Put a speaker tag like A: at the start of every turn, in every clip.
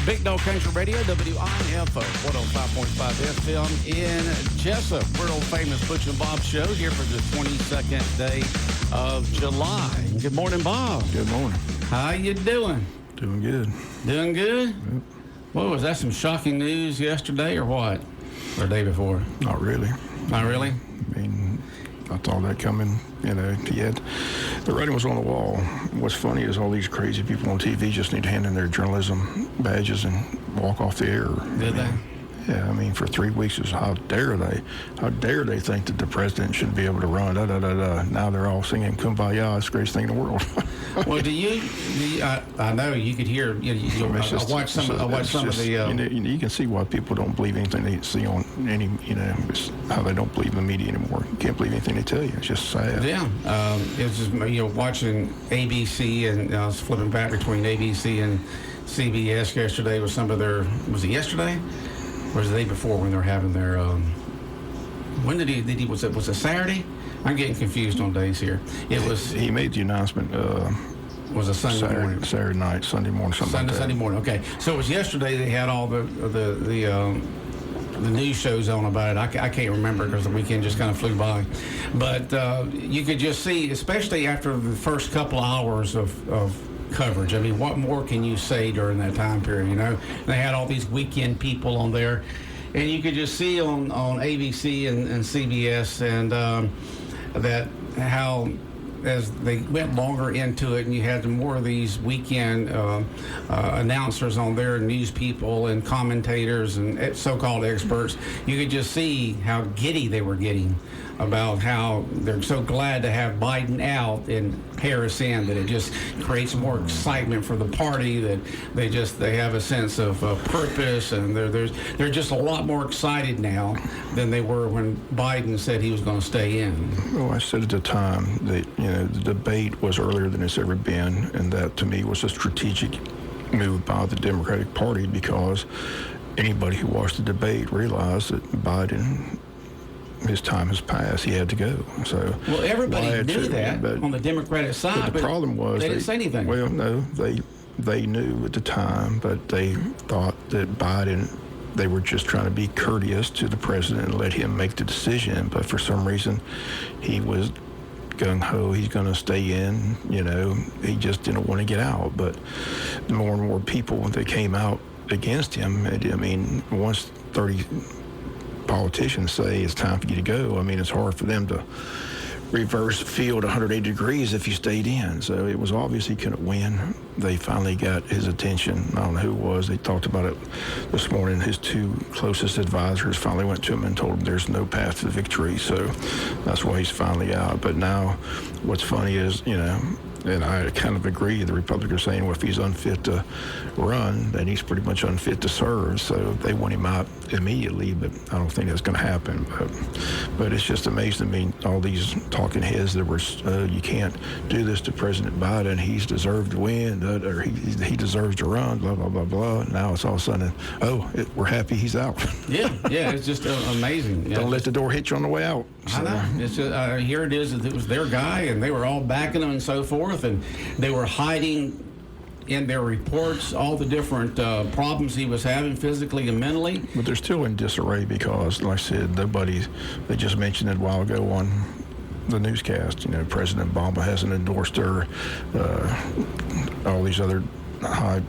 A: Big Dog Country Radio, WIFO, 105.5 FM in Jesup. World famous Butch and Bob show here for the 22nd day of July. Good morning, Bob.
B: Good morning.
A: How you doing?
B: Doing good.
A: Doing good?
B: Yep.
A: What was that? Some shocking news yesterday or what? Or the day before?
B: Not really.
A: Not really?
B: I mean, I saw that coming. You know, the writing was on the wall. What's funny is all these crazy people on TV just need to hand in their journalism badges and walk off the air.
A: Did they?
B: Yeah, I mean, for 3 weeks, it was how dare they? How dare they think that the president should be able to run? Da, da, da, da. Now they're all singing Kumbaya, it's the greatest thing in the world.
A: Well, I know you could hear, I watched some of the...
B: you can see why people don't believe anything they see on any, it's how they don't believe in the media anymore. You can't believe anything they tell you. It's just sad.
A: Yeah. It's just, watching ABC, and I was flipping back between ABC and CBS yesterday with some of their... Was it yesterday? Or was it the day before when they were having their... when did he was it Saturday? I'm getting confused on days here. It was... He
B: made the announcement...
A: was a Sunday morning.
B: Saturday night, Sunday morning, something like that.
A: Sunday morning, okay. So it was yesterday they had all the news shows on about it. I can't remember because the weekend just kind of flew by. But you could just see, especially after the first couple of hours of coverage. I mean, what more can you say during that time period, They had all these weekend people on there. And you could just see on ABC and CBS and that how as they went longer into it and you had more of these weekend announcers on there, news people and commentators and so-called experts, you could just see how giddy they were getting about how they're so glad to have Biden out and Harris in, that it just creates more excitement for the party, that they have a sense of purpose, and they're just a lot more excited now than they were when Biden said he was going to stay in.
B: Well, I said at the time that the debate was earlier than it's ever been, and that to me was a strategic move by the Democratic Party, because anybody who watched the debate realized that Biden, his time has passed. He had to go. So
A: everybody knew that on the Democratic side.
B: But the problem was
A: they didn't say anything.
B: Well, no, they knew at the time, but they thought that Biden, they were just trying to be courteous to the president and let him make the decision. But for some reason, he was gung-ho. He's going to stay in. He just didn't want to get out. But the more and more people that came out against him, once 30 politicians say it's time for you to go, it's hard for them to reverse field 180 degrees if you stayed in. So it was obvious he couldn't win. They finally got his attention. I don't know who it was. They talked about it this morning. His two closest advisors finally went to him and told him there's no path to victory. So that's why he's finally out. But now what's funny is, and I kind of agree. The Republicans are saying, well, if he's unfit to run, then he's pretty much unfit to serve. So they want him out immediately, but I don't think that's going to happen. But it's just amazing to me, all these talking heads that were, you can't do this to President Biden. He's deserved to win, or he deserves to run, blah, blah, blah, blah. Now it's all of a sudden, we're happy he's out.
A: Yeah, it's just amazing.
B: Don't let the door hit you on the way out.
A: So. I know. It's just, here it is. It was their guy, and they were all backing him and so forth. And they were hiding in their reports all the different problems he was having physically and mentally.
B: But they're still in disarray because, like I said, they just mentioned it a while ago on the newscast. President Obama hasn't endorsed her. All these other high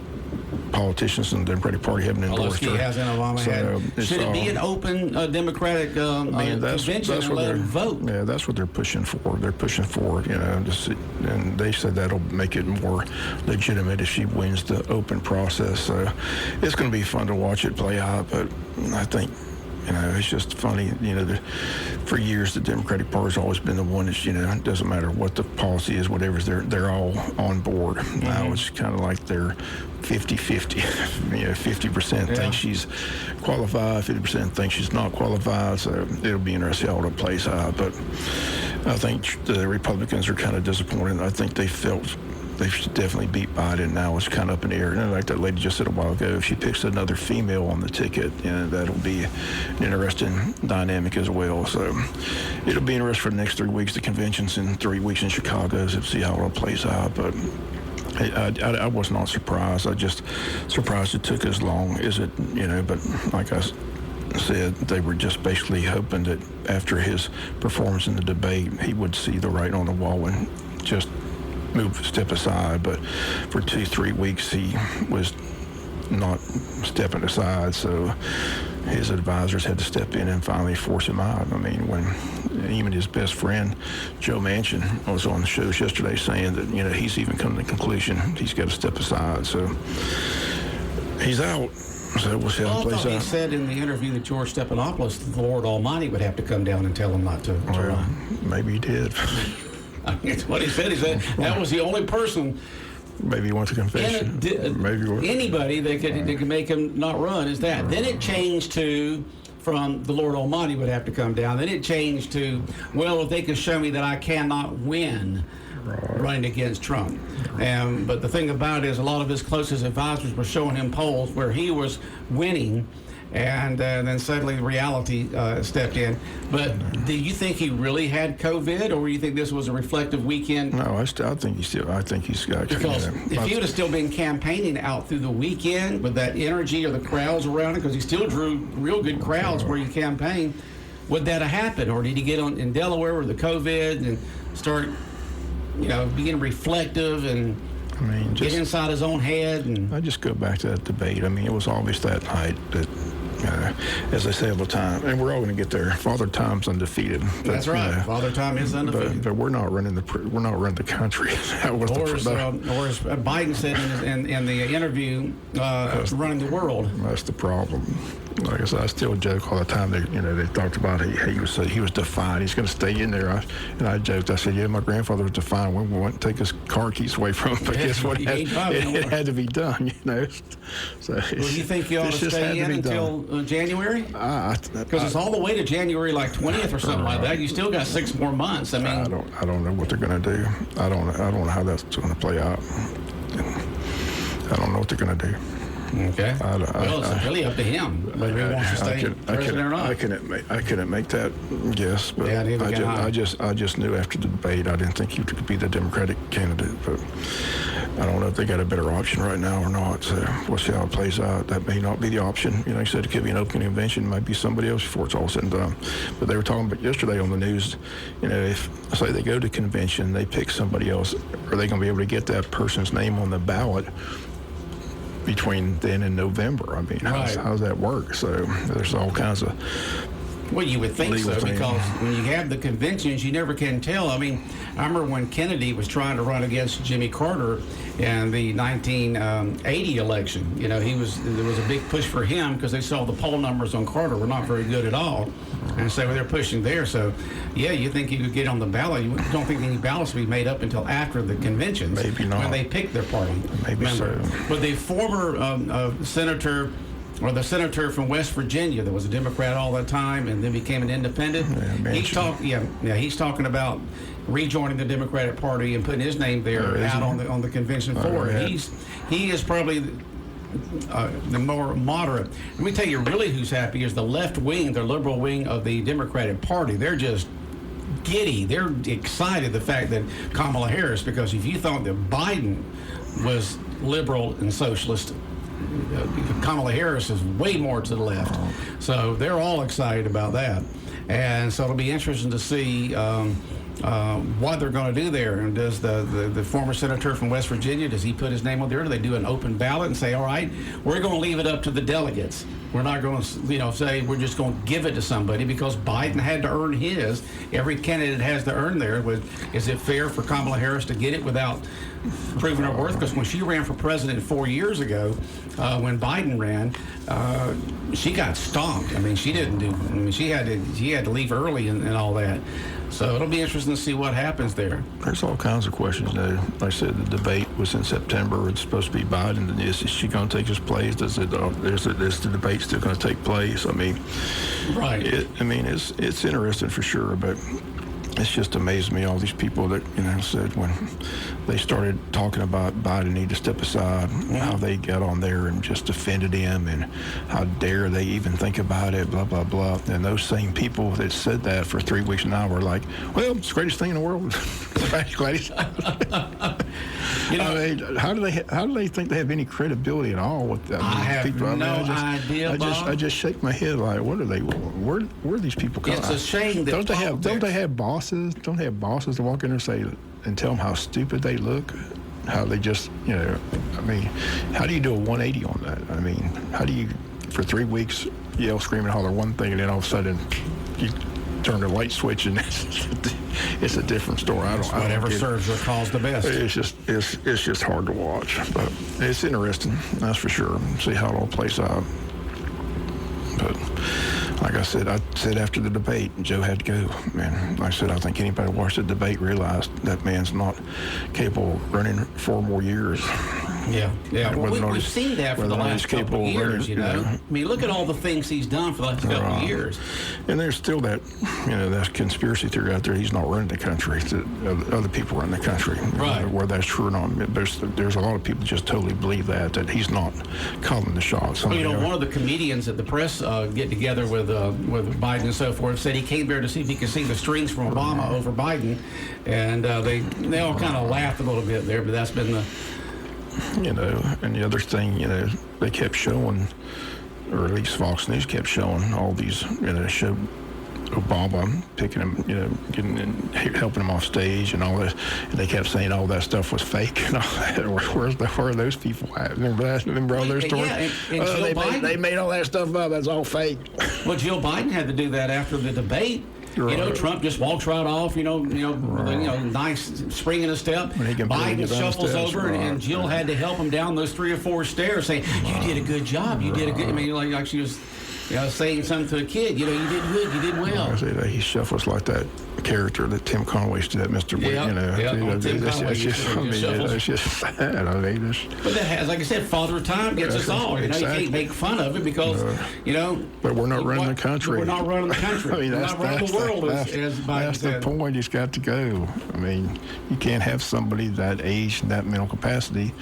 B: politicians in the Democratic Party haven't endorsed her.
A: Obama should it be an open Democratic convention and let them vote?
B: Yeah, that's what they're pushing for. They're pushing for, and they said that'll make it more legitimate if she wins the open process. So it's going to be fun to watch it play out, but I think it's just funny, for years the Democratic Party's always been the one that's, it doesn't matter what the policy is, whatever, they're all on board. Mm-hmm. Now it's kind of like they're 50-50. 50% think she's qualified, 50% think she's not qualified, so it'll be interesting how it plays out. But I think the Republicans are kind of disappointed. I think they felt they should definitely beat Biden. Now it's kind of up in the air. And like that lady just said a while ago, if she picks another female on the ticket, that'll be an interesting dynamic as well. So it'll be interesting for the next 3 weeks. The convention's in 3 weeks in Chicago, so see how it all plays out. But I was not surprised. I just surprised it took as long as it, but like I said, they were just basically hoping that after his performance in the debate, he would see the writing on the wall and just step aside. But for 2-3 weeks, he was not stepping aside. So his advisors had to step in and finally force him out. I mean, when even his best friend, Joe Manchin, was on the shows yesterday saying that, he's even come to the conclusion he's got to step aside. So he's out. So we'll see how it plays out.
A: I thought he said in the interview that George Stephanopoulos, the Lord Almighty, would have to come down and tell him not to run.
B: Maybe he did.
A: That's what he said. He said that was the only person.
B: Maybe he wants a confession.
A: Anybody that could make him not run is that. Then it changed to from the Lord Almighty would have to come down. Then it changed to, well, if they can show me that I cannot win running against Trump. But the thing about it is a lot of his closest advisors were showing him polls where he was winning, and then suddenly reality stepped in. But do you think he really had COVID, or do you think this was a reflective weekend?
B: No, I think he's got.
A: Because if he would have still been campaigning out through the weekend with that energy or the crowds around him, because he still drew real good crowds where he campaigned, would that have happened, or did he get on in Delaware with the COVID and start, being reflective and get inside his own head? And
B: I just go back to that debate. I mean, it was obvious that night that, as they say all the time, and we're all going to get there. Father Time's undefeated.
A: That's right. Father Time is undefeated.
B: But we're not running the country. That was
A: or as Biden said in the interview, running the world.
B: That's the problem. Like I said, I still joke all the time. They talked about he was defiant. He's going to stay in there. And I joked. I said, my grandfather was defiant. We wouldn't take his car keys away from him. But guess what? It had to be done. So
A: well, do you think you ought to stay in until January? Because it's all the way to January 20th or something like that. You still got 6 more months. I mean,
B: I don't know what they're going to do. I don't know how that's going to play out. I don't know what they're going to do.
A: Okay. It's really up to him whether he wants to stay president or not.
B: I couldn't make that guess, but I just knew after the debate I didn't think he could be the Democratic candidate. But I don't know if they got a better option right now or not. So we'll see how it plays out. That may not be the option. Like I said, it could be an open convention. It might be somebody else before it's all said and done. But they were talking about yesterday on the news. If say they go to convention, they pick somebody else, are they going to be able to get that person's name on the ballot between then and November? I mean, how does that work? So there's all kinds of
A: well, you would think so, because when you have the conventions, you never can tell. I mean, I remember when Kennedy was trying to run against Jimmy Carter in the 1980 election. There was a big push for him because they saw the poll numbers on Carter were not very good at all, and so they're pushing there. So, you think you could get on the ballot. You don't think any ballots will be made up until after the conventions.
B: Maybe not.
A: When they pick their party.
B: Maybe so.
A: But the former senator. Or the senator from West Virginia that was a Democrat all that time and then became an independent. He's talking about rejoining the Democratic Party and putting his name there out on the convention floor. He is probably the more moderate. Let me tell you, really, who's happy is the left wing, the liberal wing of the Democratic Party. They're just giddy. They're excited the fact that Kamala Harris, because if you thought that Biden was liberal and socialist, Kamala Harris is way more to the left. So they're all excited about that. And so it'll be interesting to see what they're going to do there. And does the former senator from West Virginia, does he put his name on there? Do they do an open ballot and say, all right, we're going to leave it up to the delegates. We're not going to, say we're just going to give it to somebody because Biden had to earn his. Every candidate has to earn theirs. Is it fair for Kamala Harris to get it without proving her worth? Because when she ran for president 4 years ago, when Biden ran, she got stomped. I mean, she didn't do. I mean, she had to leave early and all that. So it'll be interesting to see what happens there.
B: There's all kinds of questions now. Like I said, the debate was in September. It's supposed to be Biden. Is she going to take his place? Is the debate still going to take place? I mean,
A: right.
B: It's interesting for sure, but it's just amazed me, all these people that, said when they started talking about Biden need to step aside, how they got on there and just defended him, and how dare they even think about it, blah, blah, blah. And those same people that said that for 3 weeks now were like, well, it's the greatest thing in the world. Glad he's I mean, how do they think they have any credibility at all with that?
A: I have
B: people?
A: idea, Bob.
B: I just shake my head like, what are they? Where are these people coming?
A: It's a shame that
B: don't they have bosses? Don't they have bosses to walk in there and tell them how stupid they look? How they just, I mean, how do you do a 180 on that? I mean, how do you, for 3 weeks, yell, scream, and holler one thing, and then all of a sudden you turn the light switch and it's a different story.
A: Whatever serves their cause the best.
B: It's just hard to watch, but it's interesting, that's for sure. See how it all plays out. But like I said after the debate, Joe had to go. Man, like I said, I think anybody who watched the debate realized that man's not capable of running 4 more years.
A: Yeah. Well, we've seen that for the last couple of years, I mean, look at all the things he's done for the last couple of years.
B: And there's still that, that conspiracy theory out there. He's not running the country. Other people run the country.
A: Right.
B: Whether that's true or not, there's a lot of people just totally believe that he's not calling the shots.
A: Well, one of the comedians at the press get together with Biden and so forth said he came there to see if he could see the strings from Obama over Biden, and they all kind of laughed a little bit there, but that's been the... And the other thing, they kept showing, or at least Fox News kept showing all these, showed Obama picking him, helping him off stage and all this, and they kept saying all that stuff was fake and all that. Where are those people at? Remember all their stories? Yeah, and
B: they made all that stuff up. That's all fake.
A: Well, Jill Biden had to do that after the debate. Right. Trump just walks right off, nice spring in a step. Biden shuffles over, and Jill had to help him down those 3 or 4 stairs, saying, you did a good job. You did a good, I mean, like she was saying something to a kid, you did good, you did well.
B: I say that he shuffles like that character that Tim Conway used to, that Mr. It's just sad. I mean,
A: but that has, like I said, Father Time gets us all.
B: Exactly.
A: You can't make fun of it because,
B: But we're not running the country.
A: We're not running the country.
B: I mean,
A: we're not running the world, as Biden said.
B: That's the point. He's got to go. I mean, you can't have somebody that age and that mental capacity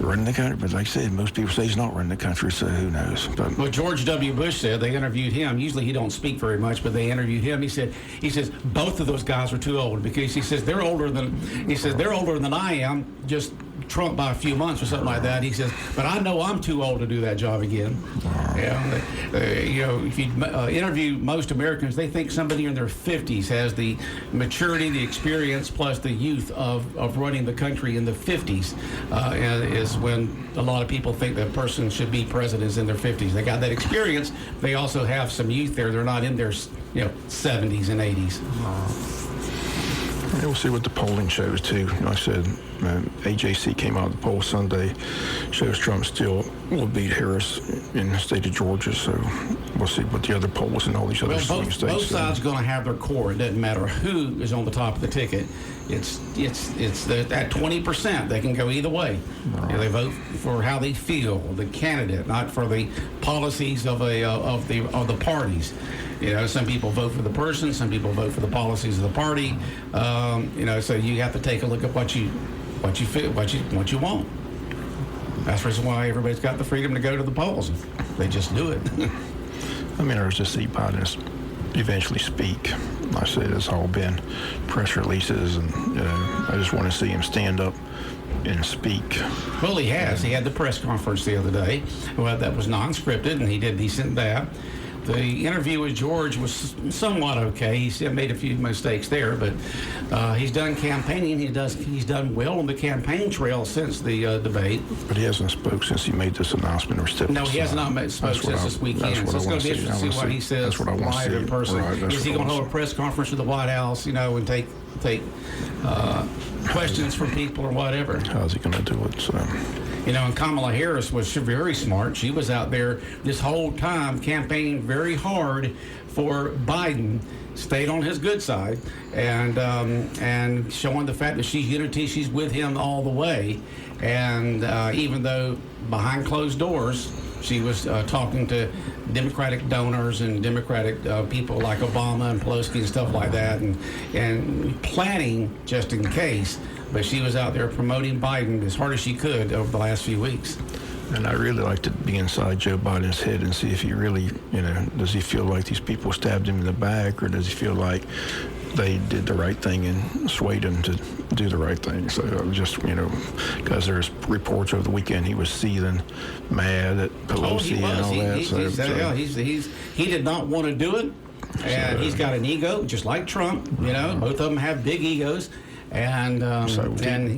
B: running the country. But like I said, most people say he's not running the country, so who knows? But
A: well, George W. Bush said, they interviewed him. Usually he don't speak very much, but they interviewed him. He says both of those guys are too old, because he says they're older than I am, just Trump by a few months or something like that. He says, but I know I'm too old to do that job again. If you interview most Americans, they think somebody in their 50s has the maturity, the experience, plus the youth of running the country in the 50s, is when a lot of people think that person should be presidents in their 50s. They got that experience. They also have some youth there. They're not in their 70s and 80s.
B: We'll see what the polling shows, too. Like I said, AJC came out of the poll Sunday, shows Trump still will beat Harris in the state of Georgia, so we'll see what the other polls and all these other swing states.
A: Both sides are going to have their core. It doesn't matter who is on the top of the ticket. It's that 20%. They can go either way. Right. They vote for how they feel, the candidate, not for the policies of the parties. Some people vote for the person, some people vote for the policies of the party. So you have to take a look at what you feel, what you want. That's the reason why everybody's got the freedom to go to the polls. They just do it.
B: I'm interested to see Biden eventually speak. Like I said, it's all been press releases, and I just want to see him stand up and speak.
A: Well, he has. He had the press conference the other day. Well, that was non-scripted, and he did decent that. The interview with George was somewhat okay. He made a few mistakes there, but he's done campaigning. He's done well on the campaign trail since the debate.
B: But he hasn't spoke since he made this announcement or stepped
A: No, he has not spoke since this weekend. So it's going to be interesting to see what he says live in person. Is he going to hold a press conference at the White House, and take questions from people or whatever?
B: How's he going to do it? So.
A: And Kamala Harris was very smart. She was out there this whole time campaigning very hard for Biden, stayed on his good side, and showing the fact that she's unity, she's with him all the way. And even though behind closed doors, She was talking to Democratic donors and Democratic people like Obama and Pelosi and stuff like that, and planning just in case. But she was out there promoting Biden as hard as she could over the last few weeks.
B: And I really like to be inside Joe Biden's head and see if he really, does he feel like these people stabbed him in the back, or does he feel like they did the right thing and swayed him to do the right thing? So I was just, because there's reports over the weekend he was seething, mad at Pelosi and all that.
A: He did not want to do it, and he's got an ego just like Trump. Both of them have big egos, and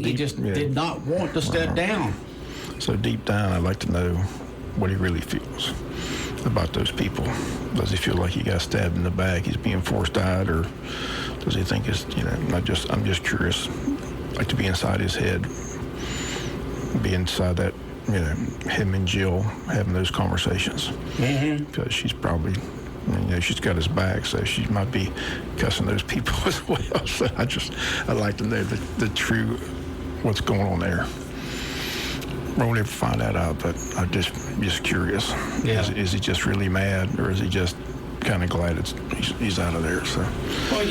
A: he just did not want to step down.
B: So deep down, I'd like to know what he really feels about those people. Does he feel like he got stabbed in the back, he's being forced out, or does he think it's, I'm just curious. I'd like to be inside his head, be inside that, him and Jill having those conversations. Because she's probably, she's got his back, so she might be cussing those people as well. So I'd like to know the true, what's going on there. Won't ever find that out, but I'm just curious.
A: Yeah.
B: Is he just really mad, or is he just kind of glad he's out of there? So.
A: Well,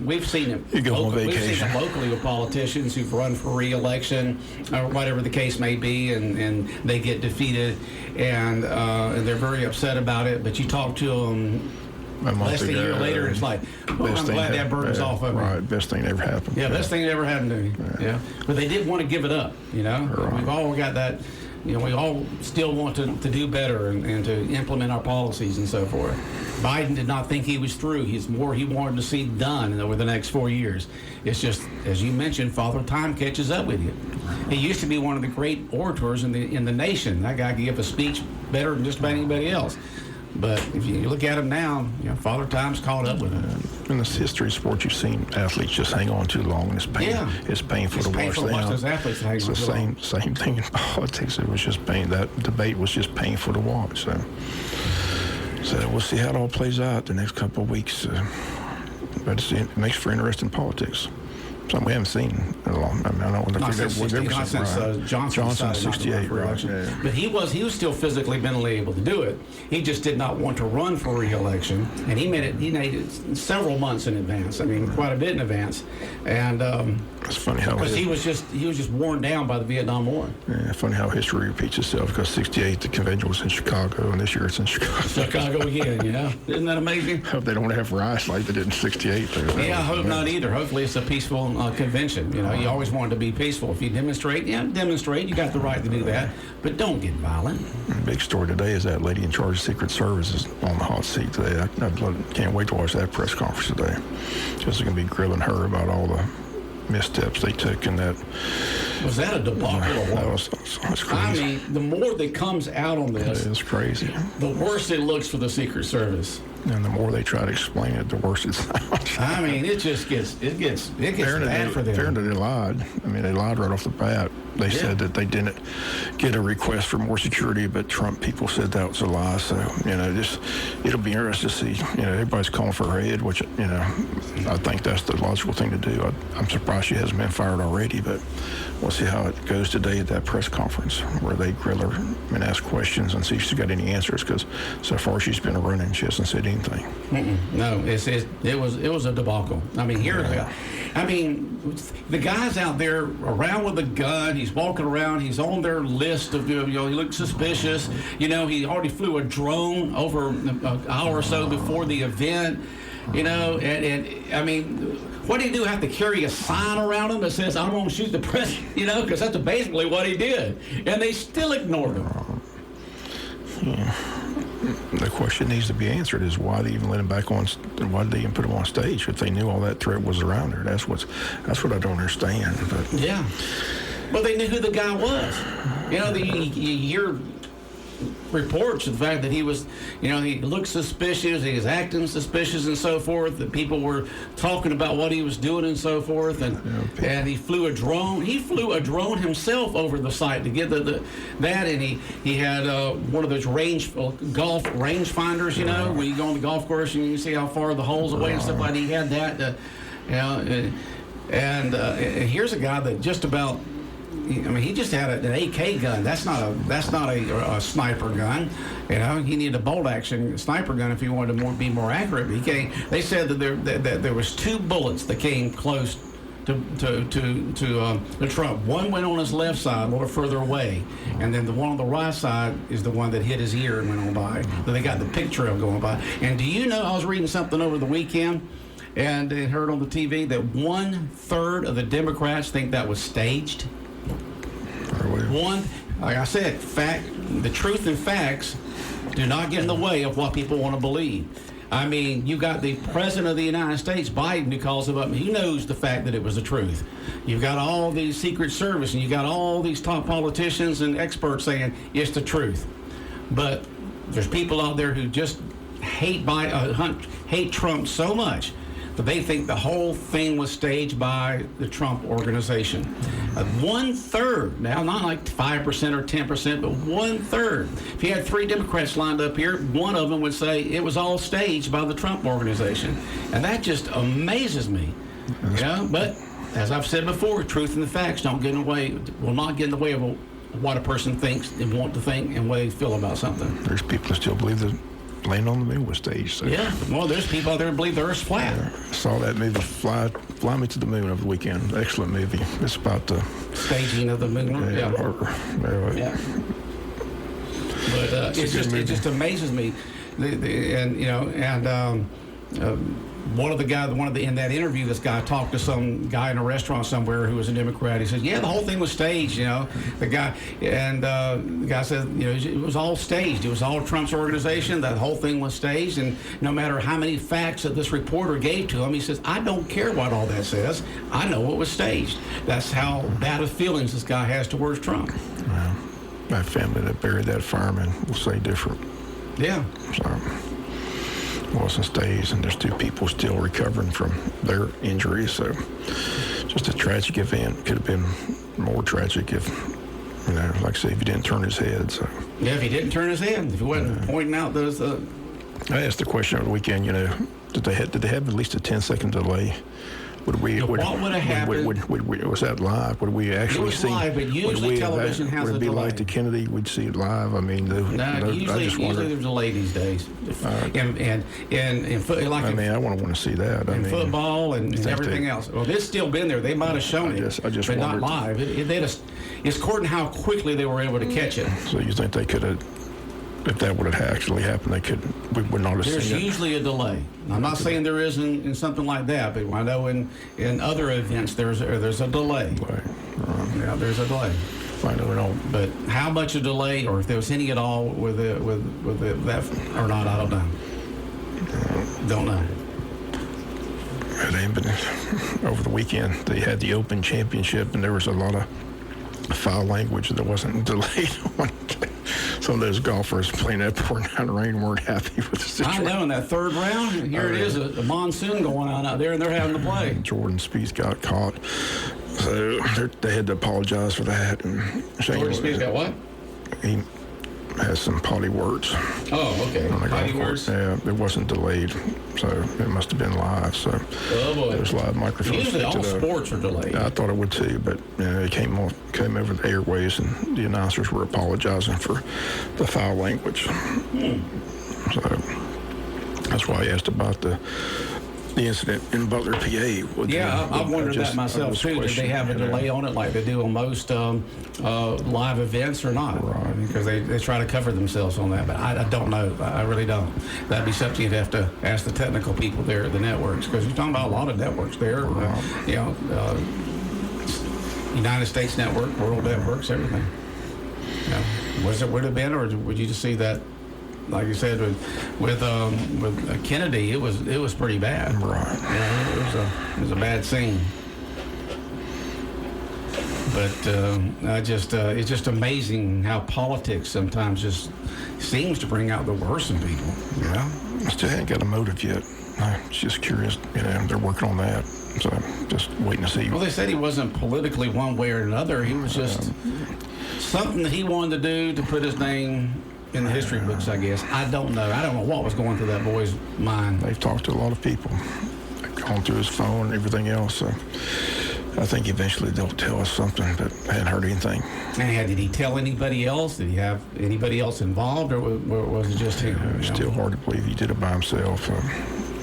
A: we've seen it.
B: You go on vacation.
A: We've seen it locally with politicians who've run for re-election, or whatever the case may be, and they get defeated, and they're very upset about it. But you talk to them less than a year later, it's like, well, I'm glad that burden's off of me.
B: Right, best thing that ever happened.
A: Yeah, best thing that ever happened to me. Yeah. But they didn't want to give it up,
B: Right.
A: We've all got that, we all still want to do better and to implement our policies and so forth. Biden did not think he was through. He wanted to see done over the next 4 years. It's just, as you mentioned, Father Time catches up with you. He used to be one of the great orators in the nation. That guy could give a speech better than just about anybody else. But if you look at him now, Father Time's caught up with him.
B: In this history of sports, you've seen athletes just hang on too long, and it's painful.
A: Yeah.
B: It's painful to watch them.
A: Those athletes hang
B: it's
A: on
B: the
A: too long.
B: same thing in politics. It was just pain. That debate was just painful to watch. So we'll see how it all plays out the next couple of weeks. But it makes for interesting politics. Something we haven't seen in a long. I don't know when
A: not since
B: Johnson 68, right? Yeah.
A: But he was still physically, mentally able to do it. He just did not want to run for re-election, and he made it several months in advance. I mean, quite a bit in advance. And
B: it's funny how
A: because he was just worn down by the Vietnam War.
B: Yeah, funny how history repeats itself. Because 68, the convention was in Chicago, and this year it's in Chicago.
A: Chicago again, Isn't that amazing?
B: Hope they don't have riots like they did in 68.
A: Yeah, I hope not either. Hopefully it's a peaceful convention. You always want it to be peaceful. If you demonstrate, demonstrate. You got the right to do that, but don't get violent.
B: The big story today is that lady in charge of Secret Service is on the hot seat today. I can't wait to watch that press conference today. Because they're going to be grilling her about all the missteps they took in that.
A: Was that a debacle or what?
B: That was crazy.
A: I mean, the more that comes out on this,
B: it's crazy.
A: The worse it looks for the Secret Service.
B: And the more they try to explain it, the worse it sounds.
A: I mean, it gets bad for them.
B: Apparently they lied. I mean, they lied right off the bat. They said that they didn't get a request for more security, but Trump people said that was a lie. So, it'll be interesting to see. Everybody's calling for her head, which, I think that's the logical thing to do. I'm surprised she hasn't been fired already, but we'll see how it goes today at that press conference where they grill her and ask questions and see if she's got any answers, because so far she's been running. She hasn't said anything.
A: No, it was a debacle. I mean, the guy's out there around with a gun. He's walking around. He's on their list of, he looks suspicious. He already flew a drone over an hour or so before the event. And I mean, what do you do? Have to carry a sign around him that says, "I'm going to shoot the president," because that's basically what he did, and they still ignored him.
B: The question needs to be answered is why they even let him back on, and why did they even put him on stage if they knew all that threat was around there? That's what I don't understand. But
A: yeah, well, they knew who the guy was. You hear reports of the fact that he was, he looked suspicious, he was acting suspicious and so forth, that people were talking about what he was doing and so forth, and he flew a drone. He flew a drone himself over the site to get that, and he had one of those golf range finders, where you go on the golf course and you can see how far the holes away and stuff like that. He had that, and here's a guy that just about I mean, he just had an AK gun. That's not a sniper gun. You know, he needed a bolt action sniper gun if he wanted to be more accurate. But they said that there was 2 bullets that came close to Trump. One went on his left side, a little further away, and then the one on the right side is the one that hit his ear and went on by. So they got the picture of going by. And do you know, I was reading something over the weekend and heard on the TV that 1/3 of the Democrats think that was staged. Like I said, the truth and facts do not get in the way of what people want to believe. I mean, you got the President of the United States, Biden, who calls him up, and he knows the fact that it was the truth. You've got all these Secret Service, and you got all these top politicians and experts saying it's the truth. But there's people out there who just hate Trump so much that they think the whole thing was staged by the Trump organization. 1/3, now not like 5% or 10%, but 1/3. If you had 3 Democrats lined up here, one of them would say it was all staged by the Trump organization. And that just amazes me. Yeah, but as I've said before, truth and the facts will not get in the way of what a person thinks and want to think and what they feel about something.
B: There's people who still believe that Land on the Moon was staged. So.
A: Yeah, well, there's people out there who believe the Earth's flat.
B: I saw that movie, Fly Me to the Moon, over the weekend. Excellent movie. It's about the
A: staging of the moon. Yeah. But it just amazes me, in that interview, this guy talked to some guy in a restaurant somewhere who was a Democrat. He says, "Yeah, the whole thing was staged." The guy said, it was all staged. It was all Trump's organization. That whole thing was staged, and no matter how many facts that this reporter gave to him, he says, "I don't care what all that says. I know it was staged." That's how bad of feelings this guy has towards Trump.
B: Well, my family that buried that fireman will say different.
A: Yeah.
B: So. Wasn't staged, and there's 2 people still recovering from their injuries. So, just a tragic event. Could have been more tragic if, like I say, if he didn't turn his head. So.
A: Yeah, if he didn't turn his head, if he wasn't pointing out those.
B: I asked the question over the weekend. Did they have at least a 10-second delay? What would have happened? Was that live? Would we actually see?
A: It was live, but usually television has a delay.
B: Would it be like the Kennedy? We'd see it live. I mean,
A: usually there's a delay these days. And
B: I want to see that.
A: In football and everything else. Well, it's still been there. They might have shown it, but not live. It's according to how quickly they were able to catch it.
B: So you think they could have? If that would have actually happened, we would not have seen it.
A: There's usually a delay. I'm not saying there isn't in something like that, but I know in other events there's a delay. Yeah, there's a delay.
B: I know.
A: But how much a delay, or if there was any at all with that or not, I don't know. Don't know.
B: Over the weekend, they had the Open Championship, and there was a lot of foul language that wasn't delayed on. Some of those golfers playing that pouring down rain weren't happy with the situation.
A: I know, in that 3rd round, it is, a monsoon going on out there, and they're having to play.
B: Jordan Spieth got caught, so they had to apologize for that. And
A: Jordan Spieth got what?
B: He has some potty words.
A: Oh, okay. Potty words?
B: Yeah, it wasn't delayed, so it must have been live. So there's live microphones.
A: Usually all sports are delayed.
B: I thought it would too, but it came over the airways, and the announcers were apologizing for the foul language. So that's why I asked about the incident in Butler, PA.
A: I've wondered that myself too. Did they have a delay on it like they do on most live events or not?
B: Right.
A: Because they try to cover themselves on that. But I don't know. I really don't. That'd be something you'd have to ask the technical people there at the networks, because you're talking about a lot of networks there. United States Network, World Networks, everything. Would it have been, or would you just see that? Like you said, with Kennedy, it was pretty bad.
B: Right.
A: It was a bad scene. But it's just amazing how politics sometimes just seems to bring out the worst in people.
B: I still haven't got a motive yet. I'm just curious. They're working on that. So just waiting to see.
A: Well, they said he wasn't politically one way or another. He was just something that he wanted to do to put his name in the history books, I guess. I don't know. I don't know what was going through that boy's mind.
B: They've talked to a lot of people. They've gone through his phone and everything else. So I think eventually they'll tell us something, but I hadn't heard anything.
A: And did he tell anybody else? Did he have anybody else involved, or was it just him?
B: It's still hard to believe he did it by himself,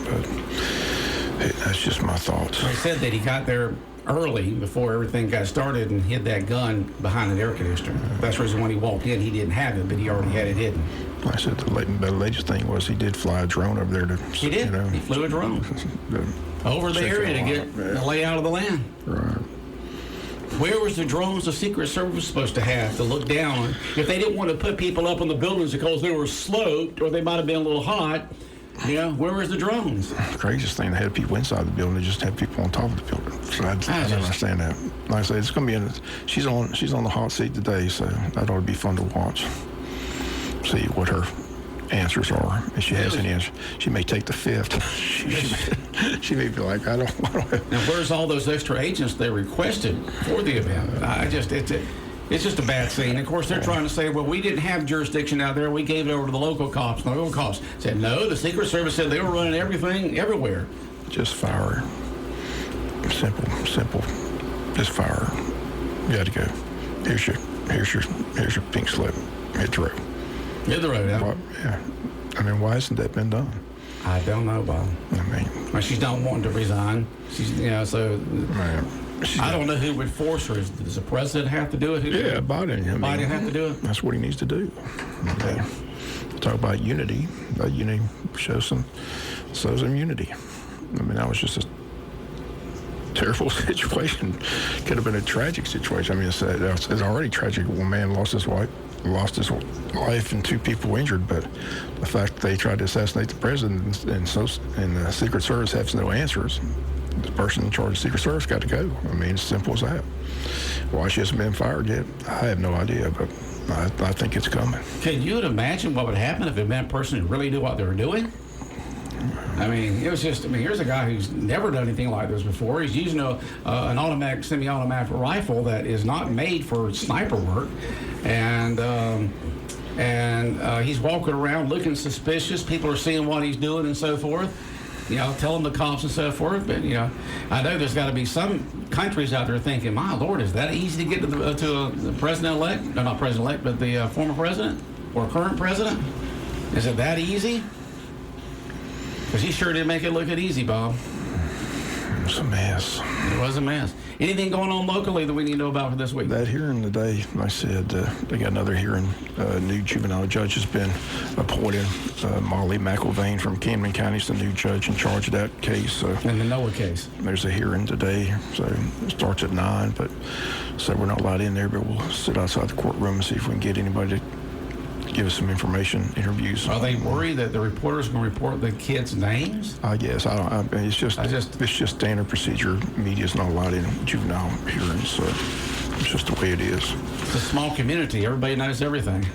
B: but that's just my thoughts.
A: He said that he got there early before everything got started and hid that gun behind an air conditioner. That's the reason when he walked in, he didn't have it, but he already had it hidden.
B: I said the latest thing was he did fly a drone over there to.
A: He did. He flew a drone over the area to get the layout of the land.
B: Right.
A: Where was the drones the Secret Service supposed to have to look down? If they didn't want to put people up on the buildings because they were sloped or they might have been a little hot, where was the drones?
B: The craziest thing, they had people inside the building. They just had people on top of the building. So I don't understand that. Like I say, it's going to be she's on the hot seat today, so that ought to be fun to watch. See what her answers are. If she has any answers, she may take the fifth. she may be like, I don't have.
A: Now, where's all those extra agents they requested for the event? It's just a bad scene. Of course, they're trying to say, well, we didn't have jurisdiction out there. We gave it over to the local cops. The local cops said, no, the Secret Service said they were running everything everywhere.
B: Just fire. Simple. Just fire. You got to go. Here's your pink slip. Hit the road.
A: Hit the road, huh?
B: Yeah. I mean, why hasn't that been done?
A: I don't know, Bob. Well, she's not wanting to resign. She's, so... Man. I don't know who would force her. Does the president have to do it?
B: Biden.
A: Biden have to do it?
B: That's what he needs to do. Okay. Talk about unity. Show some unity. I mean, that was just a terrible situation. Could have been a tragic situation. I mean, it's already tragic. One man lost his wife, and two people injured. But the fact that they tried to assassinate the president and the Secret Service has no answers. The person in charge of the Secret Service got to go. I mean, it's simple as that. Why she hasn't been fired yet, I have no idea, but I think it's coming.
A: Can you imagine what would happen if that person really knew what they were doing? I mean, here's a guy who's never done anything like this before. He's using an automatic, semi-automatic rifle that is not made for sniper work, and he's walking around looking suspicious. People are seeing what he's doing and so forth. Telling the cops and so forth. But, I know there's got to be some countries out there thinking, my Lord, is that easy to get to the president-elect? No, not president-elect, but the former president or current president? Is it that easy? Because he sure did make it look easy, Bob.
B: It was a mess.
A: It was a mess. Anything going on locally that we need to know about for this week?
B: That hearing today, like I said, they got another hearing. New juvenile judge has been appointed. Molly McIlvain from Camden County is the new judge in charge of that case.
A: In the Noah case.
B: There's a hearing today, so it starts at 9, but so we're not allowed in there, but we'll sit outside the courtroom and see if we can get anybody to give us some information, interviews.
A: Are they worried that the reporters going to report the kids' names?
B: I guess. It's just standard procedure. Media's not allowed in juvenile hearings, so it's just the way it is.
A: It's a small community. Everybody knows everything.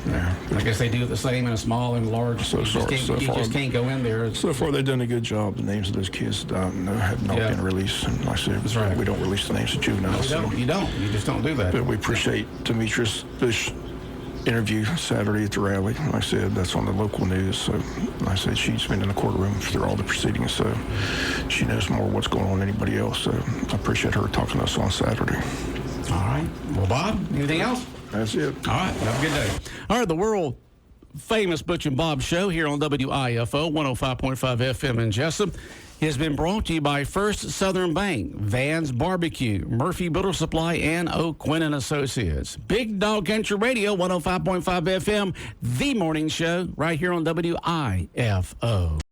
A: Yeah. I guess they do the same in a small and large. You just can't go in there.
B: So far, they've done a good job. The names of those kids have not been released. And like I said,
A: that's right.
B: We don't release the names of juveniles.
A: No, you don't. You just don't do that.
B: But we appreciate Demetrius Bush interview Saturday at the rally. Like I said, that's on the local news. So, like I said, she's been in the courtroom through all the proceedings, so she knows more what's going on than anybody else. So I appreciate her talking to us on Saturday.
A: All right. Well, Bob, anything else?
B: That's it.
A: All right. Have a good day. All right. The world famous Butch and Bob show here on WIFO 105.5 FM in Jesup has been brought to you by First Southern Bank, Van's Barbecue, Murphy Builder Supply, and O'Quinn & Associates. Big Dog Country Radio, 105.5 FM, the morning show right here on WIFO.